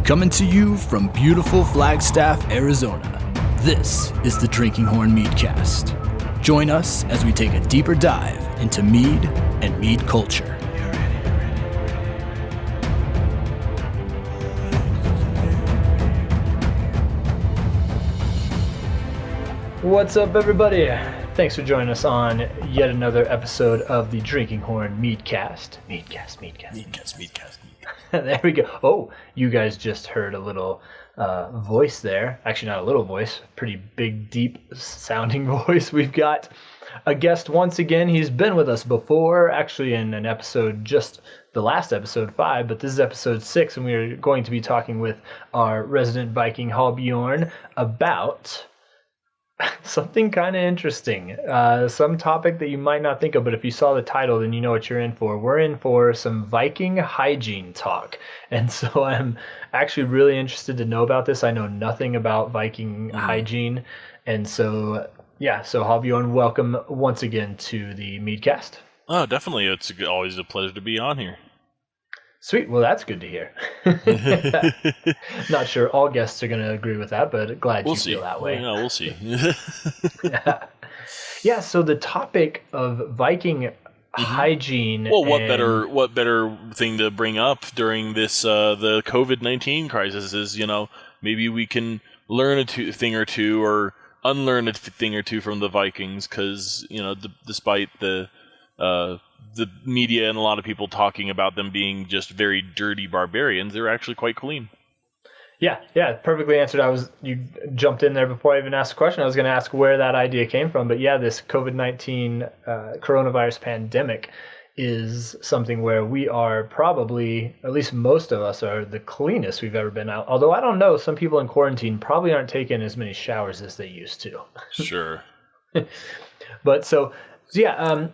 Coming to you from beautiful Flagstaff, Arizona, this is the Drinking Horn Meadcast. Join us as we take a deeper dive into mead and mead culture. What's up, everybody? Thanks for joining us on yet another episode of the Drinking Horn Meadcast. Meadcast. There we go. Oh, you guys just heard a little voice there. Actually, not a little voice. Pretty big, deep sounding voice. We've got a guest once again. He's been with us before, actually in an episode, just the last episode 5, but this is episode 6, and we are going to be talking with our resident Viking, Hallbjorn, about something kind of interesting, some topic that you might not think of, but if you saw the title, then you know what you're in for. We're in for some Viking hygiene talk, and so I'm actually really interested to know about this. I know nothing about Viking hygiene, and so Hallbjorn, welcome once again to the Meadcast. Oh, definitely. It's always a pleasure to be on here. Sweet. Well, that's good to hear. Not sure all guests are going to agree with that, but glad you feel that way. Yeah, we'll see. Yeah, so the topic of Viking hygiene. Well, what better thing to bring up during this the COVID-19 crisis is, maybe we can learn a thing or two or unlearn a thing or two from the Vikings, because despite the media and a lot of people talking about them being just very dirty barbarians, they're actually quite clean. Yeah, perfectly answered. You jumped in there before I even asked the question. I was going to ask where that idea came from, but yeah, this COVID-19 coronavirus pandemic is something where we are probably, at least most of us, are the cleanest we've ever been out. Although I don't know, some people in quarantine probably aren't taking as many showers as they used to. Sure. But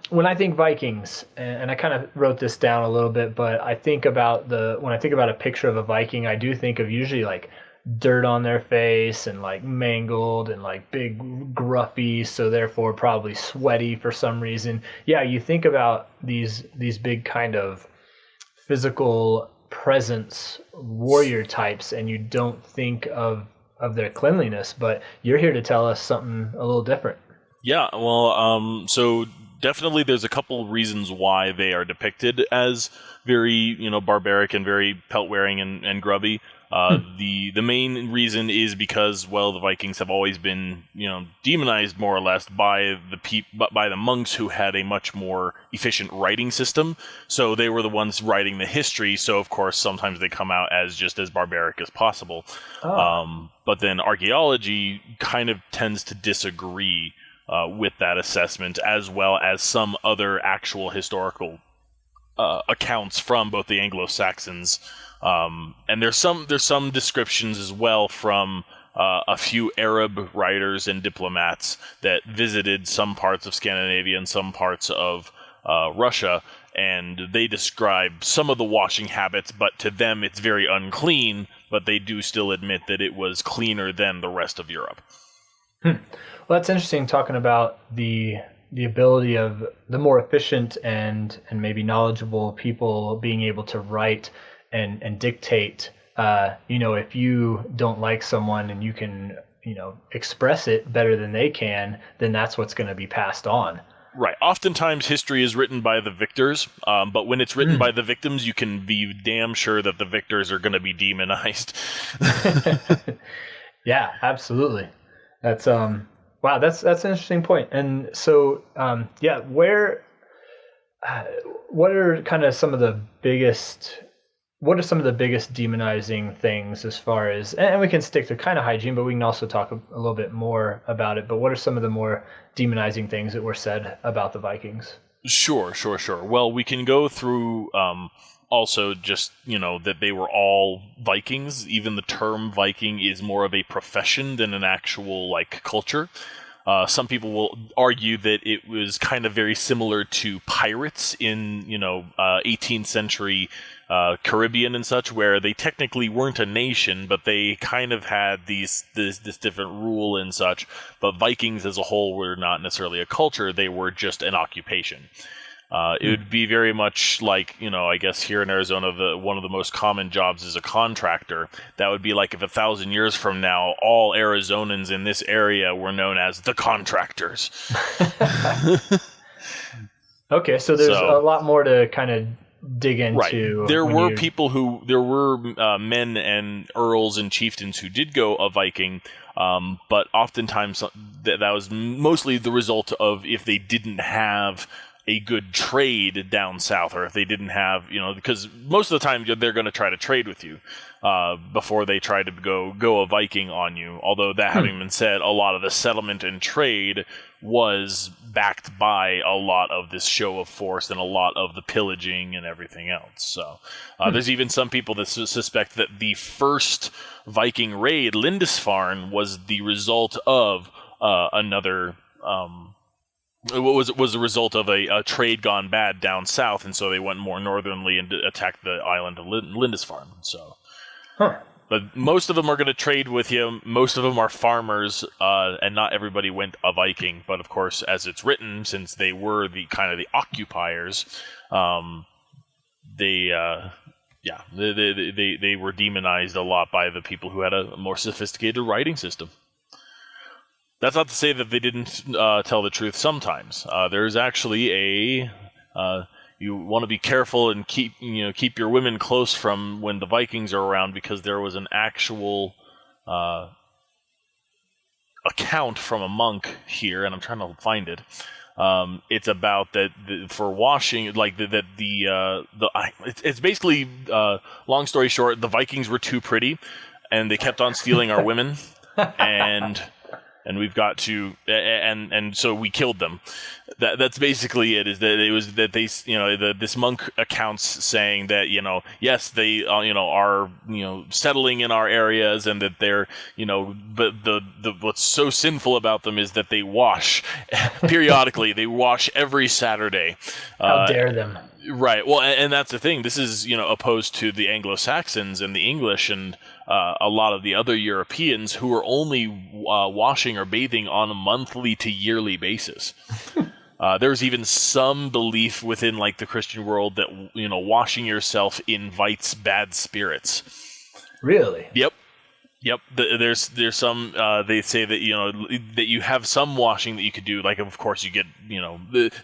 when I think Vikings, and I kind of wrote this down a little bit, but I think about when I think about a picture of a Viking, I do think of usually like dirt on their face and like mangled and like big gruffy, so therefore probably sweaty for some reason. Yeah, you think about these big kind of physical presence warrior types, and you don't think of their cleanliness, but you're here to tell us something a little different. Yeah, well, so definitely there's a couple reasons why they are depicted as very, barbaric and very pelt-wearing and grubby. The main reason is because, well, the Vikings have always been, demonized more or less by the monks who had a much more efficient writing system. So they were the ones writing the history. So of course, sometimes they come out as just as barbaric as possible. Oh. But then archaeology kind of tends to disagree with that assessment, as well as some other actual historical accounts from both the Anglo-Saxons, and there's some descriptions as well from a few Arab writers and diplomats that visited some parts of Scandinavia and some parts of Russia, and they describe some of the washing habits, but to them it's very unclean, but they do still admit that it was cleaner than the rest of Europe. Well, that's interesting, talking about the ability of the more efficient and maybe knowledgeable people being able to write and dictate. If you don't like someone and you can, express it better than they can, then that's what's going to be passed on. Right. Oftentimes history is written by the victors, but when it's written by the victims, you can be damn sure that the victors are going to be demonized. Yeah, absolutely. That's wow, that's an interesting point. And so, what are kind of some of the biggest demonizing things as far as, and we can stick to kind of hygiene, but we can also talk a little bit more about it. But what are some of the more demonizing things that were said about the Vikings? Sure. Well, we can go through also just, that they were all Vikings. Even the term Viking is more of a profession than an actual, culture. Some people will argue that it was kind of very similar to pirates in, 18th century Caribbean and such, where they technically weren't a nation, but they kind of had this different rule and such. But Vikings as a whole were not necessarily a culture; they were just an occupation. It would be very much like, I guess here in Arizona, one of the most common jobs is a contractor. That would be like if 1,000 years from now, all Arizonans in this area were known as the contractors. Okay, so there's a lot more to kind of dig into. Right. There were men and earls and chieftains who did go a Viking, but oftentimes that was mostly the result of if they didn't have a good trade down south, or if they didn't have, because most of the time they're going to try to trade with you before they try to go a Viking on you. Although that having been said, a lot of the settlement and trade was backed by a lot of this show of force and a lot of the pillaging and everything else. So there's even some people that suspect that the first Viking raid, Lindisfarne, was the result of another... was a result of a trade gone bad down south, and so they went more northernly and attacked the island of Lindisfarne. So, but most of them are going to trade with you. Most of them are farmers, and not everybody went a Viking. But of course, as it's written, since they were the kind of the occupiers, they were demonized a lot by the people who had a more sophisticated writing system. That's not to say that they didn't tell the truth sometimes. There's actually you want to be careful and keep your women close from when the Vikings are around, because there was an actual account from a monk here, and I'm trying to find it. It's about that for washing, like it's basically, long story short, the Vikings were too pretty, and they kept on stealing our women, and we've got to, and so we killed them. That's basically it. Is that it was that they, this monk accounts saying that yes, they are settling in our areas, and that they're but the what's so sinful about them is that they wash periodically. They wash every Saturday. How dare them? Right. Well, and that's the thing. This is, opposed to the Anglo-Saxons and the English and a lot of the other Europeans who are only washing or bathing on a monthly to yearly basis. There's even some belief within the Christian world that, washing yourself invites bad spirits. Really? Yep. There's some they say that that you have some washing that you could do. Like, of course, you get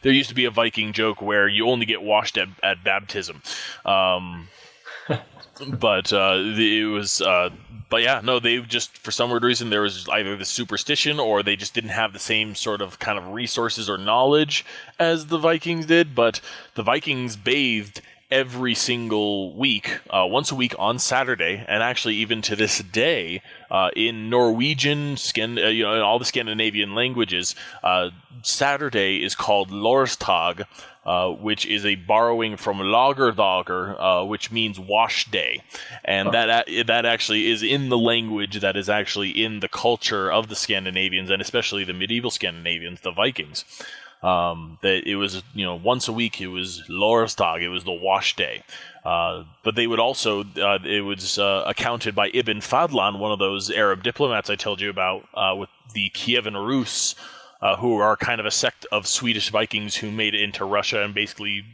there used to be a Viking joke where you only get washed at baptism, but it was but yeah, no, they just, for some weird reason, there was either the superstition or they just didn't have the same sort of kind of resources or knowledge as the Vikings did. But the Vikings bathed every single week, once a week on Saturday, and actually even to this day, in Norwegian, in all the Scandinavian languages, Saturday is called Lorstag, which is a borrowing from Lagerdager, which means wash day, and that actually is in the language that is actually in the culture of the Scandinavians, and especially the medieval Scandinavians, the Vikings. That it was, once a week, it was Lorstag, it was the wash day. But they would also, it was accounted by Ibn Fadlan, one of those Arab diplomats I told you about, with the Kievan Rus, who are kind of a sect of Swedish Vikings who made it into Russia and basically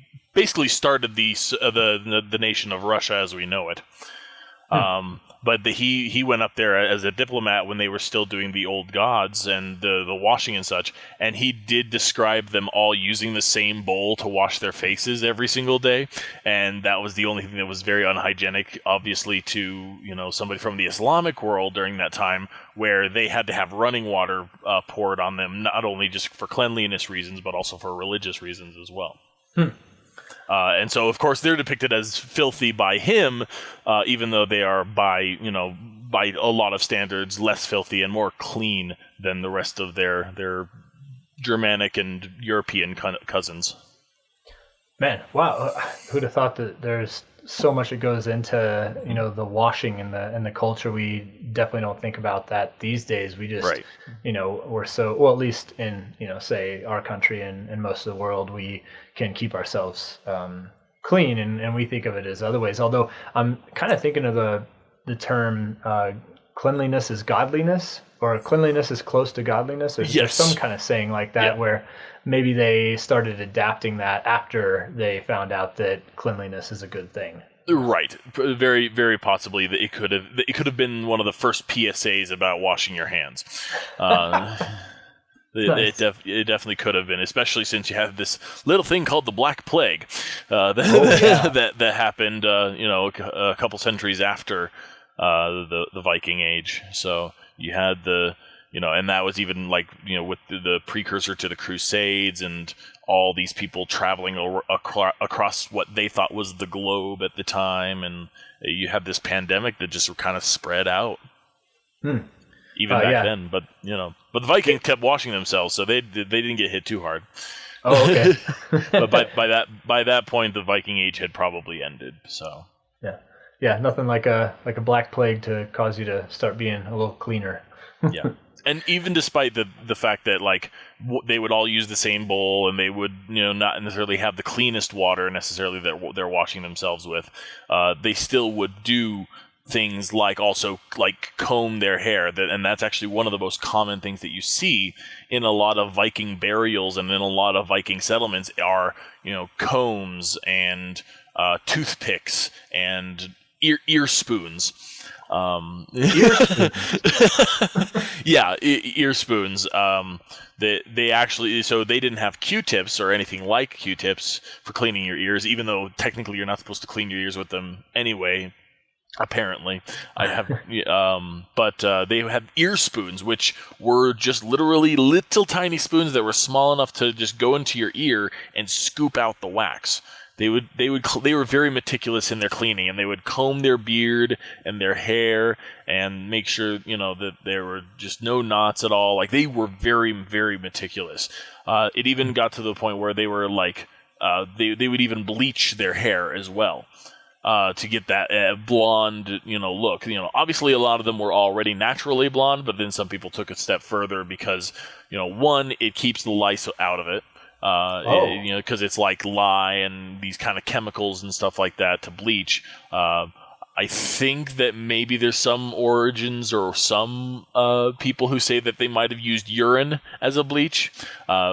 started the nation of Russia as we know it. But he went up there as a diplomat when they were still doing the old gods and the washing and such, and he did describe them all using the same bowl to wash their faces every single day, and that was the only thing that was very unhygienic, obviously, to somebody from the Islamic world during that time, where they had to have running water poured on them, not only just for cleanliness reasons, but also for religious reasons as well. And so, of course, they're depicted as filthy by him, even though they are by a lot of standards less filthy and more clean than the rest of their Germanic and European cousins. Man, wow! Who'd have thought that there's so much that goes into the washing and the culture? We definitely don't think about that these days. We just we're so, well, at least in say our country and most of the world, we can keep ourselves clean, and we think of it as other ways. Although I'm kind of thinking of the term cleanliness is godliness, or cleanliness is close to godliness, or there's some kind of saying like that where maybe they started adapting that after they found out that cleanliness is a good thing. Right, very, very possibly that it could have been one of the first PSAs about washing your hands. It definitely could have been, especially since you have this little thing called the Black Plague that happened, a couple centuries after the Viking Age. So you had and that was even with the precursor to the Crusades and all these people traveling across what they thought was the globe at the time, and you had this pandemic that just kind of spread out. Even back then, but the Vikings kept washing themselves, so they didn't get hit too hard. Oh, okay. But by that point, the Viking Age had probably ended. So nothing like a Black Plague to cause you to start being a little cleaner. Yeah, and even despite the fact that they would all use the same bowl and they would not necessarily have the cleanest water necessarily that they're washing themselves with, they still would do things like comb their hair, and that's actually one of the most common things that you see in a lot of Viking burials and in a lot of Viking settlements are combs and toothpicks and ear spoons. Ear spoons. They actually, so they didn't have Q-tips or anything like Q-tips for cleaning your ears, even though technically you're not supposed to clean your ears with them anyway. Apparently, I have, but they had ear spoons, which were just literally little tiny spoons that were small enough to just go into your ear and scoop out the wax. They were very meticulous in their cleaning, and they would comb their beard and their hair and make sure that there were just no knots at all. They were very, very meticulous. It even got to the point where they were they would even bleach their hair as well. To get that blonde, look. Obviously a lot of them were already naturally blonde, but then some people took it a step further because, one, it keeps the lice out of it. Because it's like lye and these kind of chemicals and stuff like that to bleach. I think that maybe there's some origins or some people who say that they might have used urine as a bleach.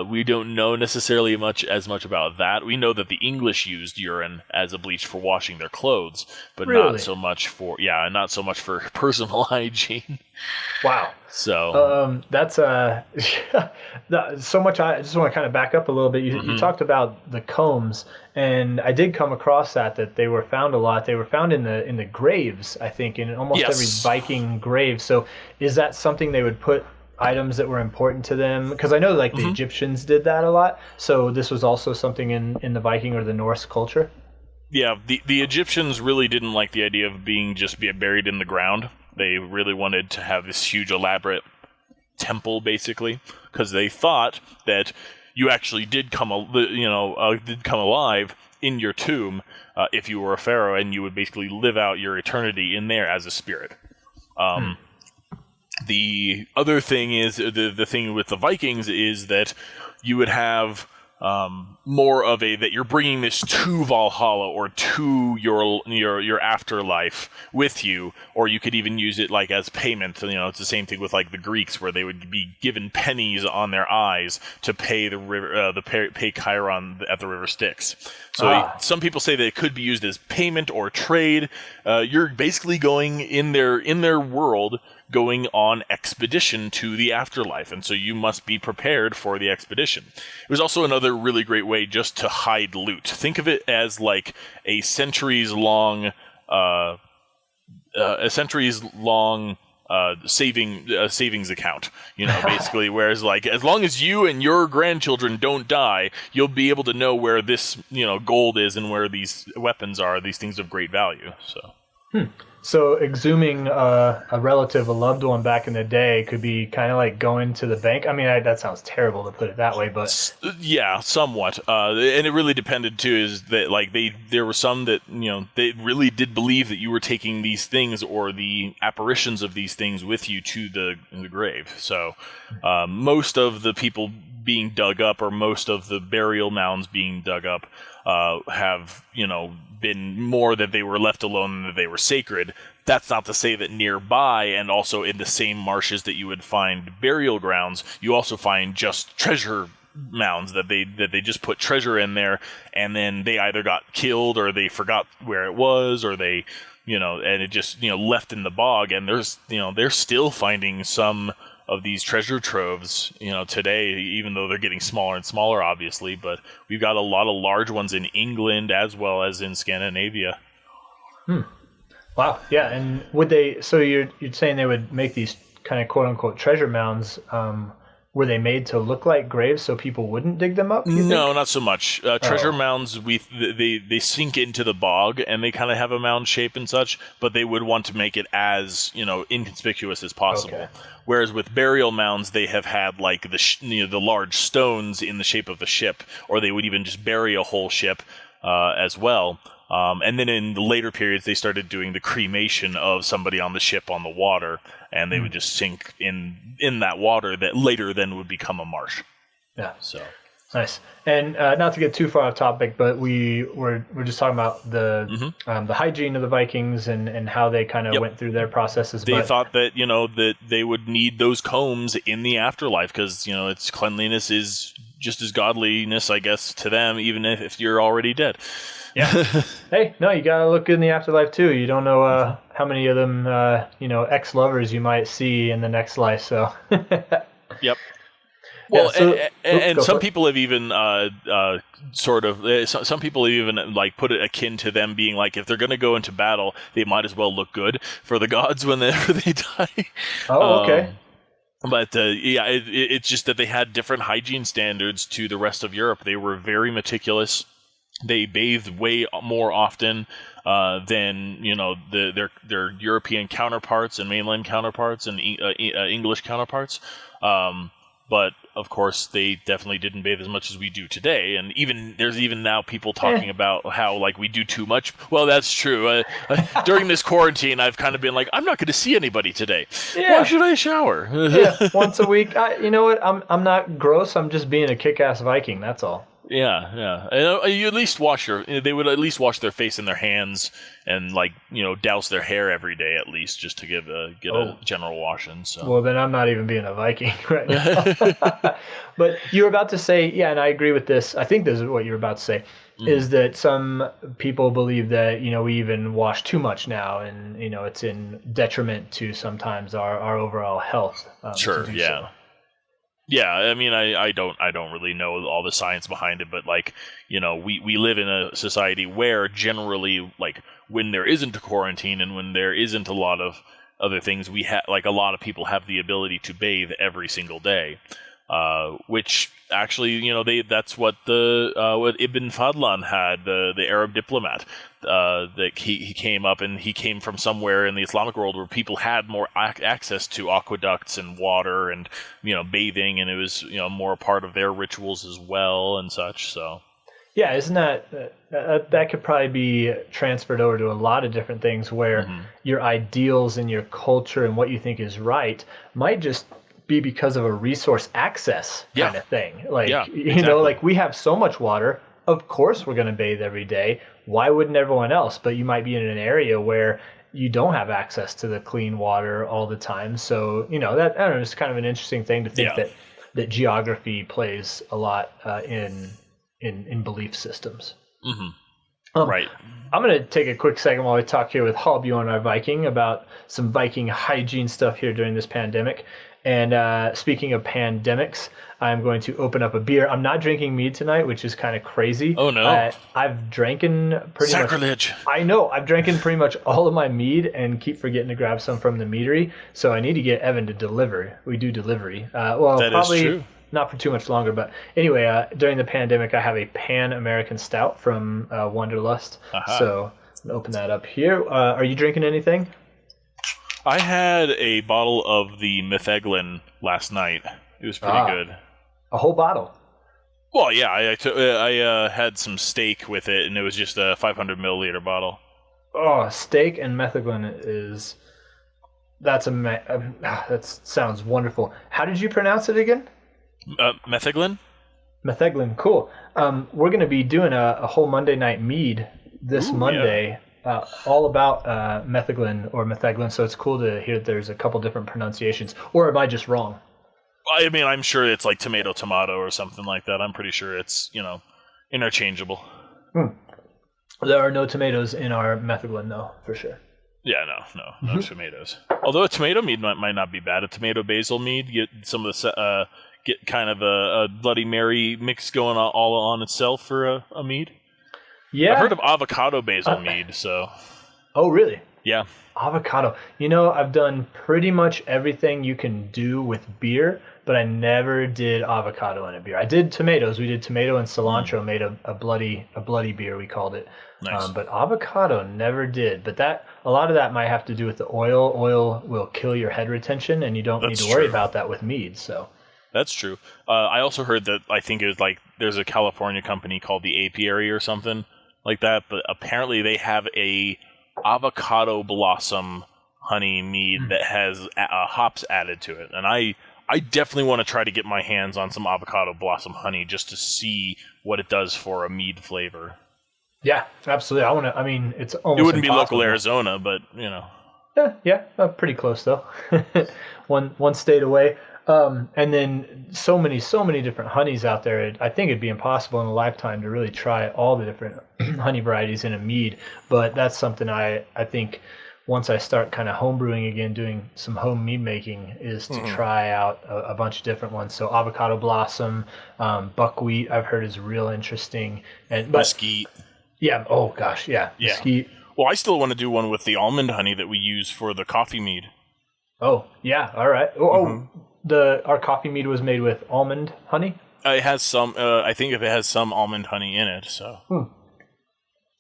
We don't know necessarily as much about that. We know that the English used urine as a bleach for washing their clothes, but not so much for personal hygiene. Wow. So that's so much. I just want to kind of back up a little bit. You talked about the combs, and I did come across that they were found a lot. They were found in the graves, I think, in almost every Viking grave. So is that something they would put items that were important to them? Because I know the Egyptians did that a lot. So this was also something in the Viking or the Norse culture? Yeah, the Egyptians really didn't like the idea of being buried in the ground. They really wanted to have this huge, elaborate temple, basically, because they thought that you actually did come alive in your tomb if you were a pharaoh, and you would basically live out your eternity in there as a spirit. The other thing is the thing with the Vikings is that you would have more of that you're bringing this to Valhalla or to your afterlife with you, or you could even use it as payment. It's the same thing with the Greeks, where they would be given pennies on their eyes to pay the river, pay Chiron at the river Styx. So some people say that it could be used as payment or trade. You're basically going in their world, going on expedition to the afterlife, and so you must be prepared for the expedition. It was also another really great way just to hide loot. Think of it as a centuries-long savings account, basically, whereas as long as you and your grandchildren don't die, you'll be able to know where this gold is and where these weapons are, these things of great value. So exhuming a relative, a loved one back in the day could be kind of like going to the bank. I mean, that sounds terrible to put it that way, but yeah, somewhat. And it really depended too. Is that there were some that they really did believe that you were taking these things or the apparitions of these things with you to the grave. So most of the people being dug up, or most of the burial mounds being dug up, have been more that they were left alone than that they were sacred. that's not to say that nearby and also in the same marshes that you would find burial grounds, you also find just treasure mounds that they just put treasure in there, and then they either got killed or they forgot where it was, or they, and it just, left in the bog. And there's, they're still finding some of these treasure troves, today, even though they're getting smaller and smaller, obviously. But we've got a lot of large ones in England as well as in Scandinavia. Wow. Yeah. And would they? So you're saying they would make these kind of quote unquote treasure mounds? Were they made to look like graves so people wouldn't dig them up? No, not so much. Treasure mounds, they sink into the bog and they kind of have a mound shape and such, but they would want to make it as inconspicuous as possible. Okay. Whereas with burial mounds, they have had like the large stones in the shape of a ship, or they would even just bury a whole ship as well. And then in the later periods, they started doing the cremation of somebody on the ship on the water, and they would just sink in that water that later then would become a marsh. Yeah. So nice. And not to get too far off topic, but we're just talking about the hygiene of the Vikings and how they kind of went through their processes. They thought that that they would need those combs in the afterlife because its cleanliness is just as godliness, I guess, to them, even if you're already dead. Yeah. Hey, no, you gotta look good in the afterlife too. You don't know how many of them, ex-lovers you might see in the next life. So. Yep. Well, and some people have even some people have even like put it akin to them being like, if they're going to go into battle, they might as well look good for the gods whenever they die. Oh, okay. But it's just that they had different hygiene standards to the rest of Europe. They were very meticulous. They bathed way more often than their European counterparts and mainland counterparts and English counterparts. But of course, they definitely didn't bathe as much as we do today. And there's even now people talking about how like we do too much. Well, that's true. During this quarantine, I've kind of been like, I'm not going to see anybody today. Yeah. Why should I shower? Once a week. You know what? I'm not gross. I'm just being a kick-ass Viking. That's all. Yeah. And you at least they would at least wash their face and their hands and douse their hair every day at least just to get a general washing. So. Well, then I'm not even being a Viking right now. But you were about to say, and I agree with this. I think this is what you were about to say, is that some people believe that, we even wash too much now and, it's in detriment to sometimes our overall health. Sure, yeah. So. Yeah, I mean, I don't really know all the science behind it, but we live in a society where generally, when there isn't a quarantine and when there isn't a lot of other things, we have a lot of people have the ability to bathe every single day, which actually, that's what what Ibn Fadlan had, the Arab diplomat. That he came up and he came from somewhere in the Islamic world where people had more access to aqueducts and water and bathing, and it was more a part of their rituals as well and such. So yeah, isn't that could probably be transferred over to a lot of different things where your ideals and your culture and what you think is right might just be because of a resource access kind of thing. Exactly. We have so much water. Of course, we're going to bathe every day. Why wouldn't everyone else? But you might be in an area where you don't have access to the clean water all the time. So, it's kind of an interesting thing to think that geography plays a lot in belief systems. Mm-hmm. Right. I'm going to take a quick second while we talk here with Hallbjorn, our Viking, about some Viking hygiene stuff here during this pandemic. And speaking of pandemics, I'm going to open up a beer. I'm not drinking mead tonight, which is kind of crazy. Oh, no. I've drinking pretty Sacrilege. much... I know. I've drinking pretty much all of my mead and keep forgetting to grab some from the Meadery. So I need to get Evan to deliver. We do delivery. That probably is true. Not for too much longer. But anyway, during the pandemic, I have a Pan-American Stout from Wanderlust. So I'm going to open that up here. Are you drinking anything? I had a bottle of the Metheglin last night. It was pretty good. A whole bottle? Well, yeah. I had some steak with it, and it was just a 500 milliliter bottle. Oh, steak and Metheglin is... that sounds wonderful. How did you pronounce it again? Metheglin? Metheglin, cool. We're going to be doing a whole Monday night mead this Monday. all about metheglin or metheglin, so it's cool to hear that there's a couple different pronunciations. Or am I just wrong? I mean, I'm sure it's like tomato or something like that. I'm pretty sure it's, interchangeable. There are no tomatoes in our metheglin, though, for sure. Yeah, no tomatoes. Although a tomato mead might not be bad. A tomato basil mead, get some of the get kind of a Bloody Mary mix going all on itself for a mead. Yeah, I've heard of avocado basil mead. So. Oh, really? Yeah. Avocado. I've done pretty much everything you can do with beer, but I never did avocado in a beer. I did tomatoes. We did tomato and cilantro, made a bloody beer, we called it. Nice. But avocado never did. But a lot of that might have to do with the oil. Oil will kill your head retention, and you don't need to worry about that with mead. So that's true. I also heard that I think it was like there's a California company called the Apiary or something like that, but apparently they have a avocado blossom honey mead that has hops added to it, and I definitely want to try to get my hands on some avocado blossom honey just to see what it does for a mead flavor. Yeah, absolutely. It's almost it wouldn't be impossible. Local Arizona, but Yeah, pretty close though. one state away. And then so many different honeys out there. I think it'd be impossible in a lifetime to really try all the different honey varieties in a mead. But that's something I think once I start kind of homebrewing again, doing some home mead making, is to try out a bunch of different ones. So avocado blossom, buckwheat, I've heard is real interesting, and mesquite. Yeah. Oh gosh. Yeah. Mesquite. Well, I still want to do one with the almond honey that we use for the coffee mead. Oh yeah. All right. Our coffee mead was made with almond honey. It has some. I think it has some almond honey in it. So.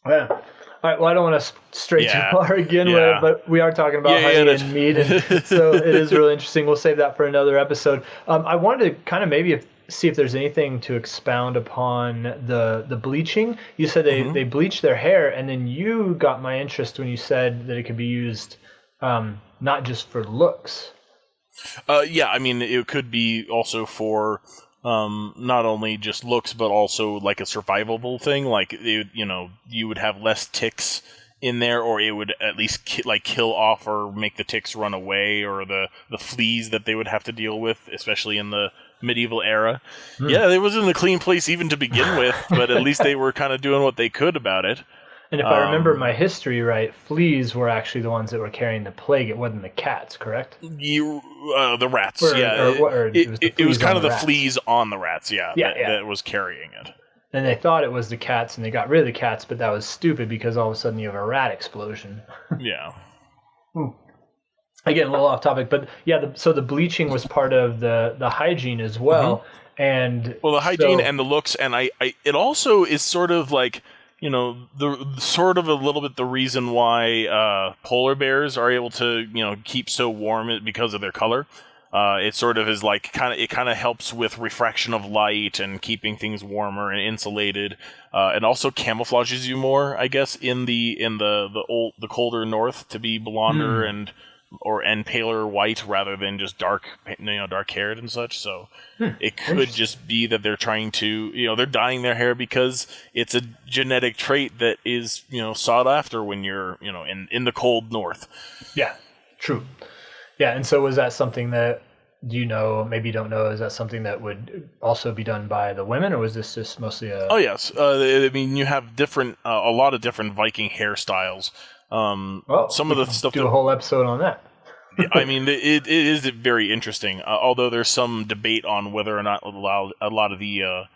Yeah. All right. Well, I don't want to stray too far again, but we are talking about honey and mead, and so it is really interesting. We'll save that for another episode. I wanted to kind of maybe see if there's anything to expound upon the bleaching. You said they bleach their hair, and then you got my interest when you said that it could be used not just for looks. It could be also for not only just looks, but also like a survivable thing. Like you would have less ticks in there, or it would at least kill off or make the ticks run away, or the fleas that they would have to deal with, especially in the medieval era. Yeah, it wasn't a clean place even to begin with, but at least they were kind of doing what they could about it. And if I remember my history right, fleas were actually the ones that were carrying the plague. It wasn't the cats, correct? The rats, it was kind of the fleas on the rats, that was carrying it. And they thought it was the cats, and they got rid of the cats, but that was stupid because all of a sudden you have a rat explosion. Yeah. Again, a little off topic, but yeah, so the bleaching was part of the hygiene as well. And the hygiene and the looks, and it also is sort of like, the sort of a little bit the reason why polar bears are able to, keep so warm because of their color. It sort of is like it kind of helps with refraction of light and keeping things warmer and insulated, and also camouflages you more, I guess, in the colder north to be blonder and paler white rather than just dark haired and such. So it could just be that they're trying to, they're dyeing their hair because it's a genetic trait that is, sought after when you're, in the cold north. Yeah, true. Yeah, and so was that something that, maybe you don't know, is that something that would also be done by the women, or was this just mostly a... Oh, yes. You have a lot of different Viking hairstyles. Some of the stuff... Do a whole episode on that. It is very interesting, although there's some debate on whether or not a lot of the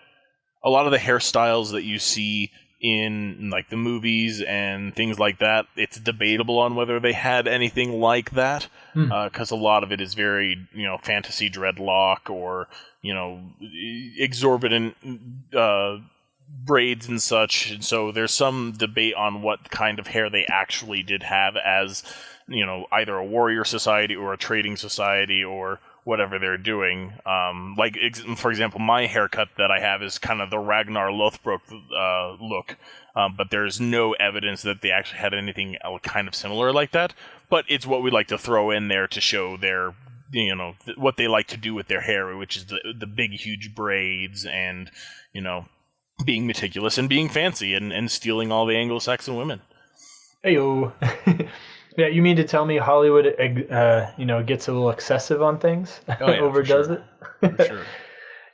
hairstyles that you see in like the movies and things like that, it's debatable on whether they had anything like that, because a lot of it is very fantasy dreadlock or exorbitant braids and such, and so there's some debate on what kind of hair they actually did have as either a warrior society or a trading society or whatever they're doing. For example, my haircut that I have is kind of the Ragnar Lothbrok look, but there's no evidence that they actually had anything kind of similar like that. But it's what we like to throw in there to show their, what they like to do with their hair, which is the big, huge braids and, being meticulous and being fancy and stealing all the Anglo-Saxon women. Heyo. Yeah, you mean to tell me Hollywood, gets a little excessive on things, Oh yeah, overdoes for sure. it? For sure.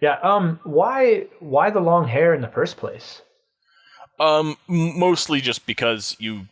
Yeah. Why the long hair in the first place? Mostly just because you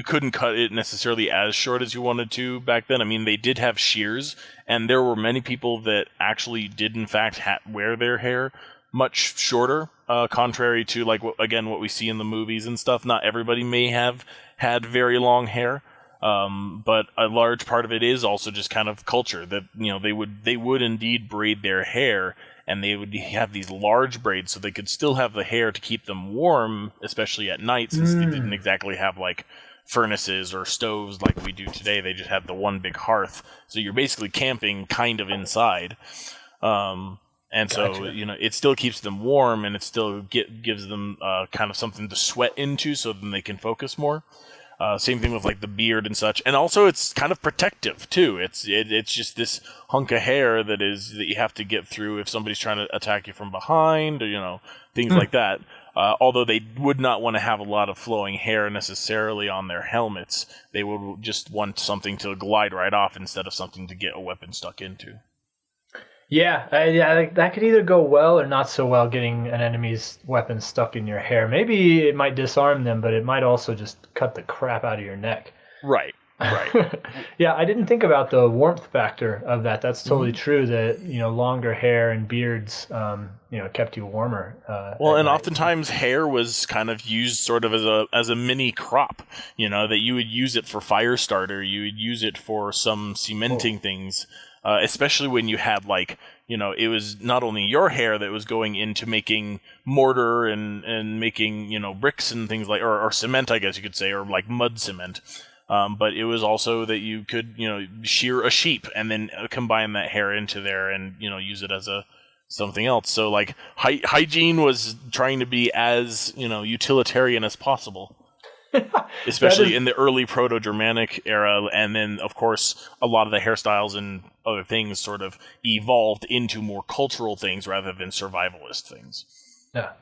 couldn't cut it necessarily as short as you wanted to back then. I mean, they did have shears, and there were many people that actually did in fact wear their hair much shorter, contrary to like what we see in the movies and stuff. Not everybody may have had very long hair. But a large part of it is also just kind of culture that they would indeed braid their hair, and they would have these large braids so they could still have the hair to keep them warm, especially at night, since they didn't exactly have like furnaces or stoves like we do today. They just had the one big hearth, so you're basically camping kind of inside. And Gotcha. so, it still keeps them warm, and it still gives them kind of something to sweat into, so then they can focus more. Same thing with like the beard and such, and also it's kind of protective too. It's just this hunk of hair that you have to get through if somebody's trying to attack you from behind, or things like that. Although they would not want to have a lot of flowing hair necessarily on their helmets, they would just want something to glide right off instead of something to get a weapon stuck into. Yeah, that could either go well or not so well, getting an enemy's weapon stuck in your hair. Maybe it might disarm them, but it might also just cut the crap out of your neck. Right. Yeah, I didn't think about the warmth factor of that. That's totally true that, longer hair and beards, kept you warmer. Well, and oftentimes hair was kind of used sort of as a mini crop, that you would use it for fire starter. You would use it for some cementing things. Especially when you had it was not only your hair that was going into making mortar and making, bricks and things or cement, I guess you could say, or like mud cement. But it was also that you could, shear a sheep and then combine that hair into there and, use it as something else. So like hygiene was trying to be as, utilitarian as possible. Especially in the early Proto-Germanic era, and then, of course, a lot of the hairstyles and other things sort of evolved into more cultural things rather than survivalist things. Yeah,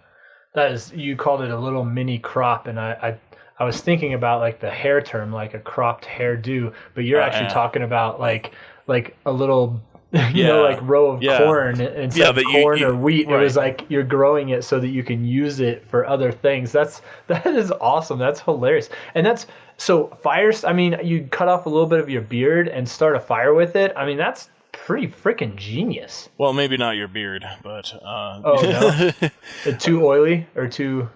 you called it a little mini crop, and I was thinking about like the hair term, like a cropped hairdo, but you're actually talking about like a little like row of corn instead of corn or wheat. Right. It was like you're growing it so that you can use it for other things. That is awesome. That's hilarious. And that's so fires. I mean, you cut off a little bit of your beard and start a fire with it. I mean, that's pretty freaking genius. Well, maybe not your beard, but oh no, too oily or too.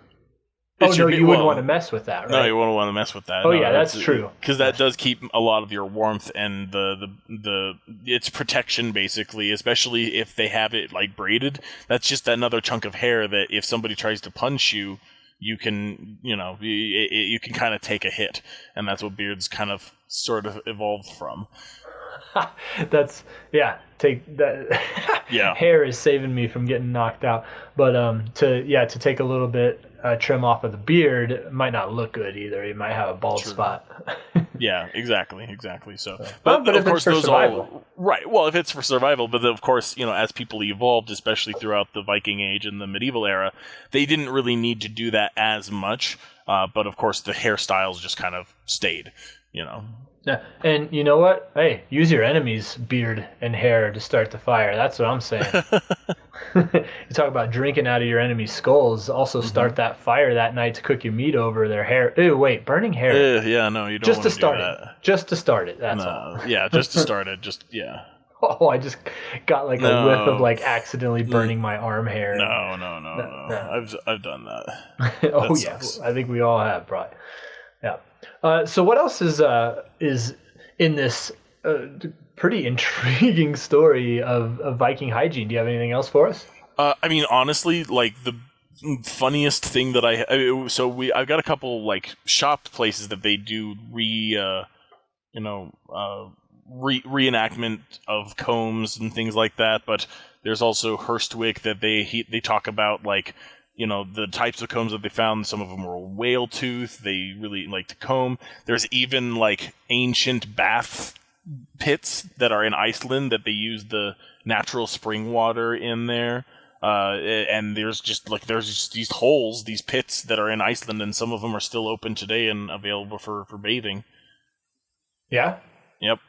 You wouldn't want to mess with that, right? No, you wouldn't want to mess with that. Oh, yeah, that's true. Because that does keep a lot of your warmth and its protection, basically, especially if they have it, like, braided. That's just another chunk of hair that if somebody tries to punch you, you can, you can kind of take a hit. And that's what beards kind of sort of evolved from. Take that. Yeah. Hair is saving me from getting knocked out, but to take a little bit trim off of the beard, it might not look good either. You might have a bald spot. Yeah, exactly. So, but of course, those survival. Right. Well, if it's for survival, but of course, as people evolved, especially throughout the Viking Age and the medieval era, they didn't really need to do that as much. But of course, the hairstyles just kind of stayed. Yeah, and you know what? Hey, use your enemy's beard and hair to start the fire. That's what I'm saying. You talk about drinking out of your enemy's skulls. Also start that fire that night to cook your meat over their hair. Ew, wait, burning hair. Yeah, no, you don't just want to start do it. that. Just to start it, that's all. Yeah, just to start it. Yeah. Oh, I just got like a whiff of like accidentally burning my arm hair. No. I've done that. Oh, yeah. I think we all have, probably. Yeah. So what else is in this pretty intriguing story of Viking hygiene? Do you have anything else for us? I mean, honestly, like the funniest thing that I've got a couple like shop places that they do reenactment of combs and things like that, but there's also Hurstwick that they talk about like. The types of combs that they found, some of them were whale tooth. They really like to comb. There's even like ancient bath pits that are in Iceland that they use the natural spring water in there. And there's just these holes, these pits that are in Iceland, and some of them are still open today and available for bathing. Yeah. Yep.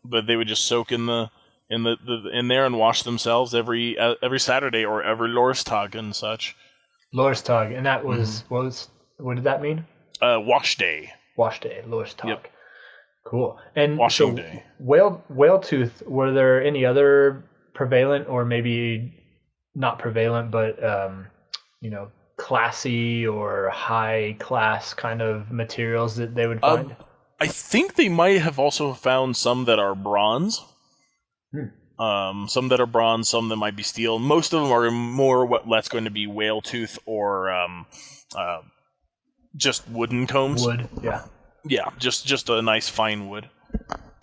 But they would just soak in there and wash themselves every Saturday or every Lorstag and such. Lorstag, and that was what did that mean? Wash day. Wash day, Lorstag. Yep. Cool. And washing day. Whale tooth. Were there any other prevalent, or maybe not prevalent, but classy or high class kind of materials that they would find? I think they might have also found some that are bronze. Some that are bronze, some that might be steel. Most of them are more or less going to be whale tooth or just wooden combs. Wood, yeah. Yeah, just a nice fine wood.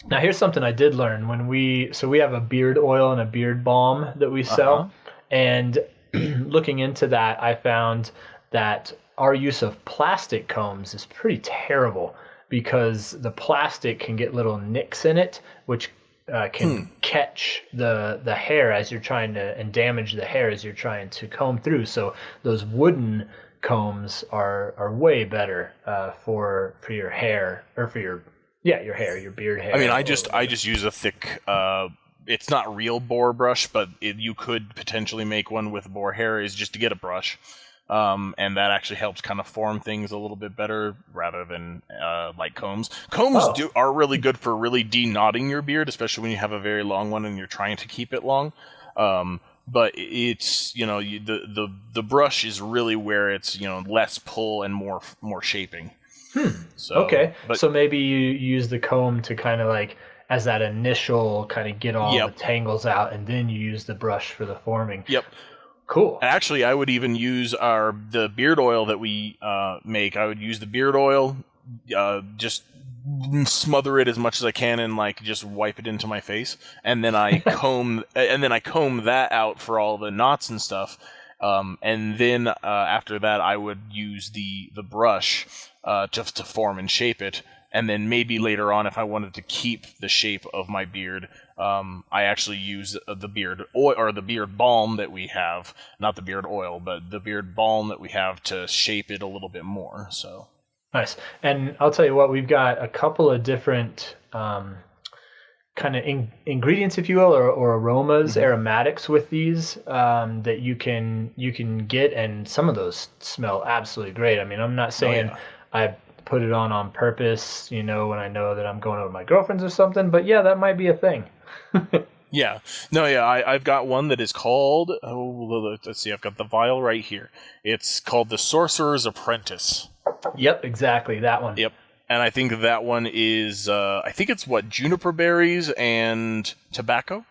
Now here's something I did learn when we have a beard oil and a beard balm that we sell, and looking into that, I found that our use of plastic combs is pretty terrible because the plastic can get little nicks in it, which can catch the hair as you're trying to, and damage the hair as you're trying to comb through. So those wooden combs are way better for your hair, or for your hair, your beard hair. I mean, I just use a thick. It's not real boar brush, but you could potentially make one with boar hair. Is just to get a brush, and that actually helps kind of form things a little bit better rather than like combs. Combs are really good for really de-knotting your beard, especially when you have a very long one and you're trying to keep it long. But it's the brush is really where it's less pull and more shaping. So, okay, so maybe you use the comb to kind of like as that initial kind of get all the tangles out, and then you use the brush for the forming. Yep. Cool. Actually, I would even use the beard oil that we make. I would use the beard oil, just smother it as much as I can, and like just wipe it into my face, and then I comb that out for all the knots and stuff. And then after that, I would use the brush just to form and shape it. And then maybe later on, if I wanted to keep the shape of my beard, I actually use the beard oil or the beard balm that we have, not the beard oil, but the beard balm that we have to shape it a little bit more. So nice. And I'll tell you what, we've got a couple of different kind of ingredients, if you will, or aromas, aromatics with these that you can get, and some of those smell absolutely great. I mean, I'm not saying I put it on purpose, when I know that I'm going over to my girlfriend's or something, but yeah, that might be a thing. I've got one that is called, let's see, I've got the vial right here. It's called the Sorcerer's Apprentice. Yep, exactly, that one. Yep, and I think that one is, it's juniper berries and tobacco?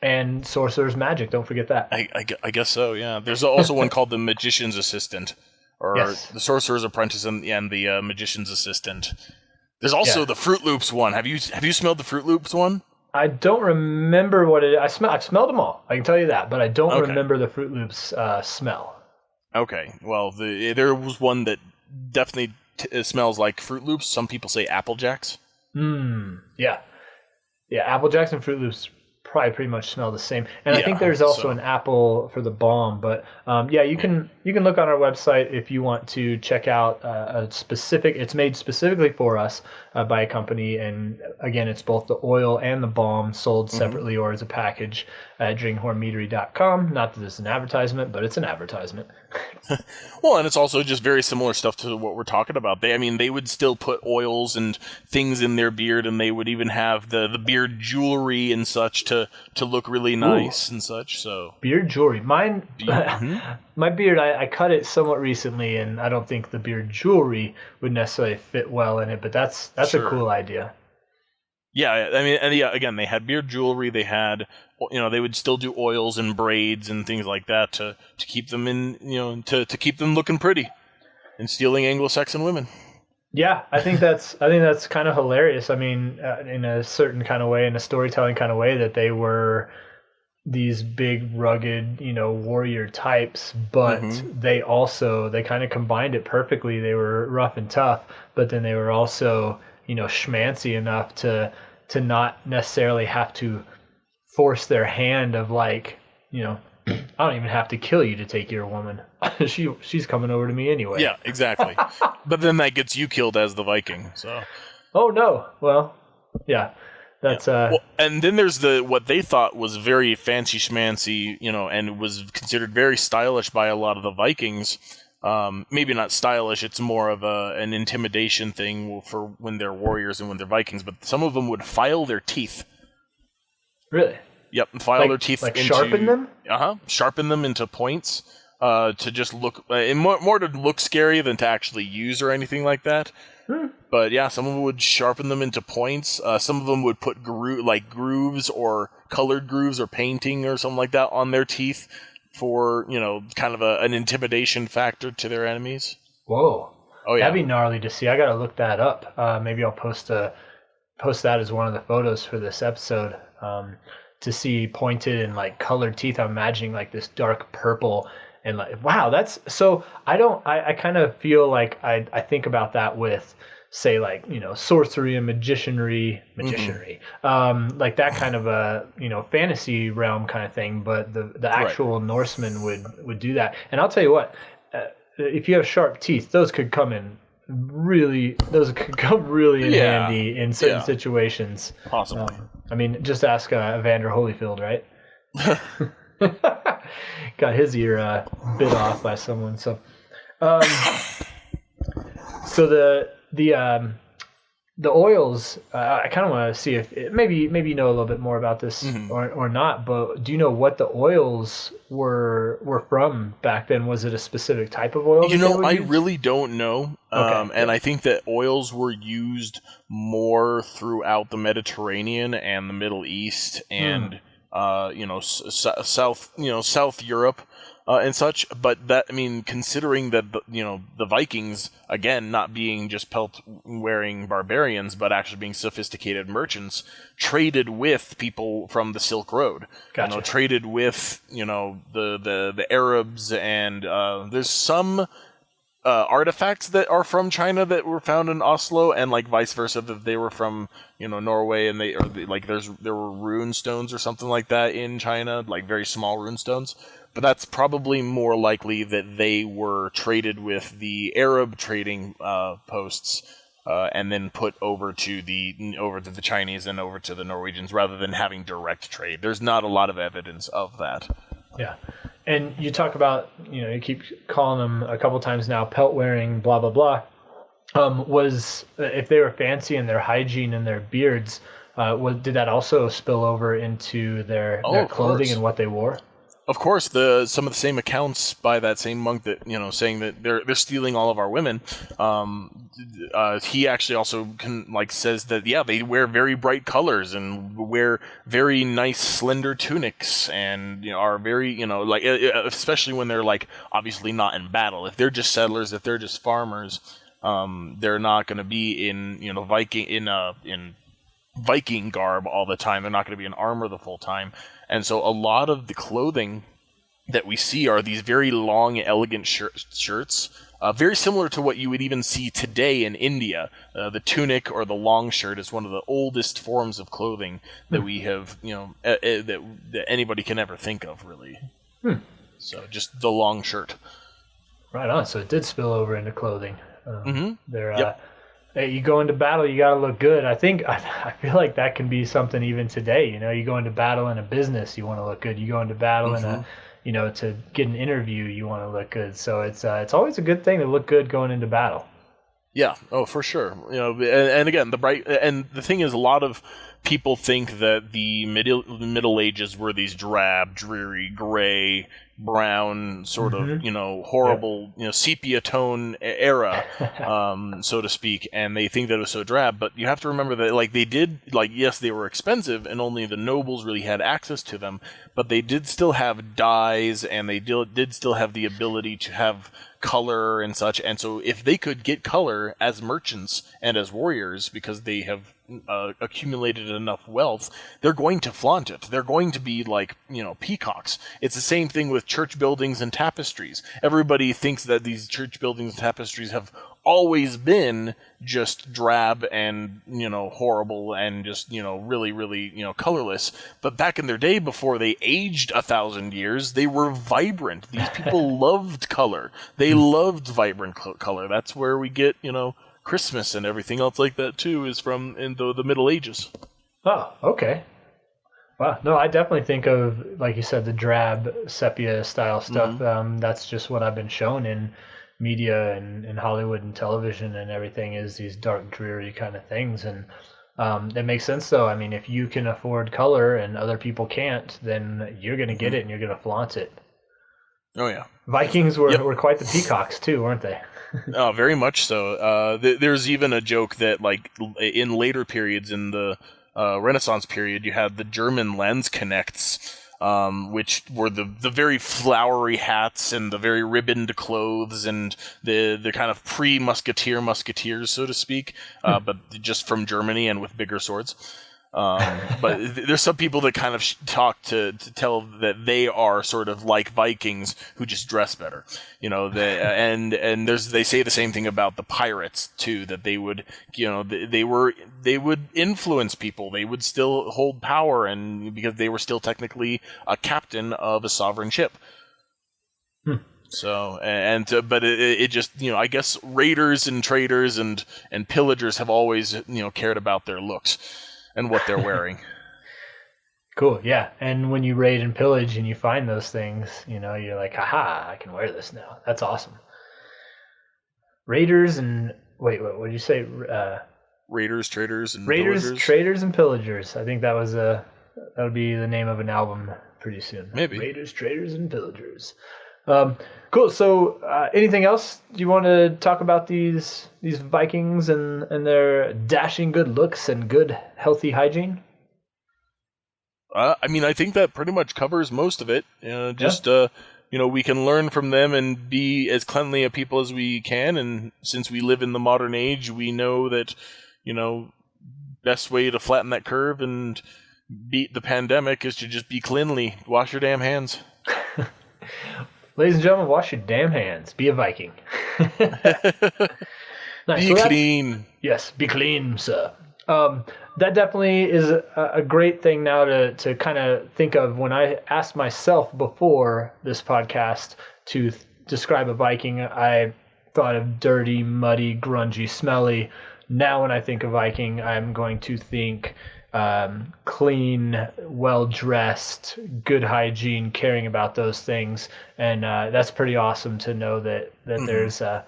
And Sorcerer's Magic, don't forget that. I guess so, yeah. There's also one called the Magician's Assistant. Or the Sorcerer's Apprentice and the Magician's Assistant. There's also the Fruit Loops one. Have you smelled the Fruit Loops one? I don't remember what it is. I've smelled them all. I can tell you that, but I don't remember the Fruit Loops smell. Okay. Well, there was one that definitely smells like Fruit Loops. Some people say Apple Jacks. Yeah. Yeah, Apple Jacks and Fruit Loops probably pretty much smell the same. And I think there's also an apple for the balm, but you can look on our website if you want to check out a specific. It's made specifically for us by a company, and again, it's both the oil and the balm sold separately or as a package at drinkhornmeadery.com. Not that it's an advertisement, but it's an advertisement. Well, and it's also just very similar stuff to what we're talking about. They would still put oils and things in their beard, and they would even have the beard jewelry and such to look really nice and such. So beard jewelry. Mine, my beard, I cut it somewhat recently, and I don't think the beard jewelry would necessarily fit well in it. But that's a cool idea. Yeah, I mean, and again, they had beard jewelry. They had, they would still do oils and braids and things like that to keep them in, to keep them looking pretty and stealing Anglo-Saxon women. Yeah, I think that's kind of hilarious. I mean, in a certain kind of way, in a storytelling kind of way, that they were these big, rugged, warrior types, but they kind of combined it perfectly. They were rough and tough, but then they were also, schmancy enough to not necessarily have to force their hand of I don't even have to kill you to take your woman. She's coming over to me anyway. Yeah, exactly. But then that gets you killed as the Viking. So. Oh no. Well, yeah. That's Well, and then there's what they thought was very fancy schmancy, and was considered very stylish by a lot of the Vikings. Maybe not stylish; it's more of an intimidation thing for when they're warriors and when they're Vikings. But some of them would file their teeth. Really? Yep, file their teeth. Like sharpen them? Sharpen them into points to just look more to look scary than to actually use or anything like that. But yeah, some of them would sharpen them into points. Some of them would put grooves or colored grooves or painting or something like that on their teeth for, kind of an intimidation factor to their enemies. Whoa. Oh yeah. That'd be gnarly to see. I gotta look that up. Maybe I'll post that as one of the photos for this episode. To see pointed and like colored teeth. I'm imagining like this dark purple. And like, wow, that's so. I kind of feel like I think about that with, say, like, sorcery and magicianry, like that kind of a fantasy realm kind of thing. But the actual Norsemen would do that. And I'll tell you what, if you have sharp teeth, those could come really in handy in certain situations. Possibly. Just ask Evander Holyfield, right? Got his ear bit off by someone. So, so the oils. I kind of want to see if maybe you know a little bit more about this or not. But do you know what the oils were from back then? Was it a specific type of oil? I really don't know. And I think that oils were used more throughout the Mediterranean and the Middle East and. South Europe and such. But that, considering that the Vikings, again, not being just pelt-wearing barbarians, but actually being sophisticated merchants, traded with people from the Silk Road. Gotcha. Traded with the Arabs, and there's some. Artifacts that are from China that were found in Oslo, and like vice versa, that they were from Norway, and there were rune stones or something like that in China, like very small rune stones. But that's probably more likely that they were traded with the Arab trading posts, and then put over to the Chinese and over to the Norwegians, rather than having direct trade. There's not a lot of evidence of that. Yeah. And you talk about, you keep calling them a couple times now, pelt wearing, blah, blah, blah. Was if they were fancy in their hygiene and their beards, did that also spill over into their clothing and what they wore? Of course, some of the same accounts by that same monk that saying that they're stealing all of our women. He actually also says that they wear very bright colors and wear very nice slender tunics and are very especially when they're obviously not in battle. If they're just settlers, if they're just farmers, they're not going to be in Viking garb all the time. They're not going to be in armor the full time. And so a lot of the clothing that we see are these very long, elegant shirts, very similar to what you would even see today in India. The tunic or the long shirt is one of the oldest forms of clothing that we have, that anybody can ever think of, really. So just the long shirt. Right on. So it did spill over into clothing. Hey, you go into battle, you got to look good. I feel like that can be something even today. You go into battle in a business, you want to look good. You go into battle in a, to get an interview, you want to look good. So it's always a good thing to look good going into battle. Yeah. Oh, for sure. And again, the thing is, a lot of people think that the Middle Ages were these drab, dreary, gray, brown, sort of, horrible, sepia tone era, so to speak, and they think that it was so drab. But you have to remember that, yes, they were expensive, and only the nobles really had access to them, but they did still have dyes, and they did still have the ability to have color and such. And so if they could get color as merchants and as warriors, because they have accumulated enough wealth, they're going to flaunt it. They're going to be peacocks. It's the same thing with church buildings and tapestries. Everybody thinks that these church buildings and tapestries have always been just drab and, horrible and just, really, really, colorless. But back in their day, before they aged 1,000 years, they were vibrant. These people loved color. They loved vibrant color. That's where we get, Christmas and everything else like that too is from in the Middle Ages. Oh, okay. Wow. No, I definitely think of, like you said, the drab sepia style stuff. That's just what I've been shown in media and Hollywood and television and everything, is these dark, dreary kind of things. And it makes sense, though. I mean, if you can afford color and other people can't, then you're going to get it and you're going to flaunt it. Oh, yeah. Vikings were quite the peacocks, too, weren't they? Oh, very much so. There's even a joke that, like, in later periods, in the Renaissance period, you had the German Landsknechts, which were the very flowery hats and the very ribboned clothes and the kind of musketeers, so to speak, but just from Germany and with bigger swords. But there's some people that kind of talk to tell that they are sort of like Vikings who just dress better, and they say the same thing about the pirates too, that they would, they would influence people, they would still hold power, and because they were still technically a captain of a sovereign ship. So, but it just, I guess raiders and traders and pillagers have always, cared about their looks and what they're wearing. Cool, yeah. And when you raid and pillage and you find those things, you're like, haha, I can wear this now. That's awesome. Raiders and... Wait, what did you say? Raiders, traders, and Raiders, pillagers. Traders, and Pillagers. I think that would be the name of an album pretty soon. Maybe. Raiders, Traders, and Pillagers. Cool. So, anything else you want to talk about these Vikings and their dashing good looks and good healthy hygiene? I mean, I think that pretty much covers most of it. We can learn from them and be as cleanly a people as we can. And since we live in the modern age, we know that, best way to flatten that curve and beat the pandemic is to just be cleanly. Wash your damn hands. Ladies and gentlemen, wash your damn hands. Be a Viking. Nice. Be clean. Yes, be clean, sir. That definitely is a great thing now to kind of think of. When I asked myself before this podcast to describe a Viking, I thought of dirty, muddy, grungy, smelly. Now when I think of Viking, I'm going to think clean, well-dressed, good hygiene, caring about those things. And that's pretty awesome to know that there's that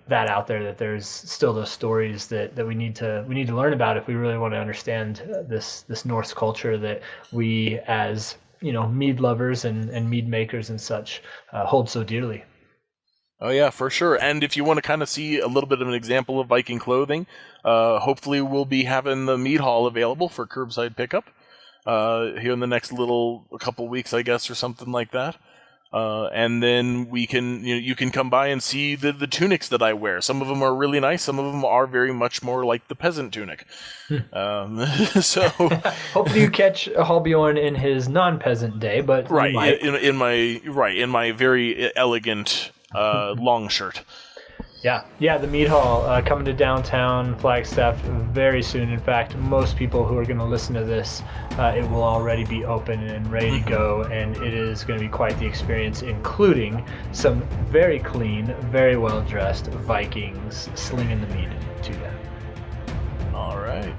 out there, that there's still those stories that we need to learn about if we really want to understand this Norse culture that we, as mead lovers and mead makers and such, hold so dearly. Oh yeah, for sure. And if you want to kind of see a little bit of an example of Viking clothing, hopefully we'll be having the Mead Hall available for curbside pickup here in the next couple weeks, I guess, or something like that. And then we can, you can come by and see the tunics that I wear. Some of them are really nice. Some of them are very much more like the peasant tunic. So hopefully you catch a Hallbjorn in his non-peasant day, but right in my very elegant long shirt. Yeah, the Mead Hall coming to downtown Flagstaff very soon. In fact, most people who are going to listen to this, it will already be open and ready to go, and it is going to be quite the experience, including some very clean, very well-dressed Vikings slinging the mead to you. All right.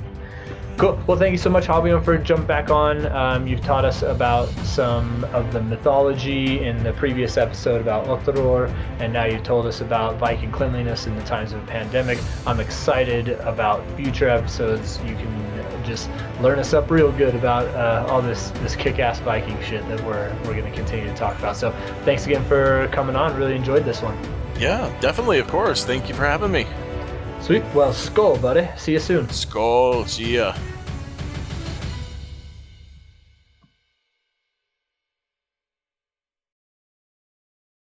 Cool. Well, thank you so much, Hallbjorn, for jumping back on. You've taught us about some of the mythology in the previous episode about Otteror, and now you've told us about Viking cleanliness in the times of a pandemic. I'm excited about future episodes. You can just learn us up real good about all this kick-ass Viking shit that we're going to continue to talk about. So thanks again for coming on. Really enjoyed this one. Yeah, definitely, of course. Thank you for having me. Sweet. Well, skull, buddy. See you soon. Skull. See ya.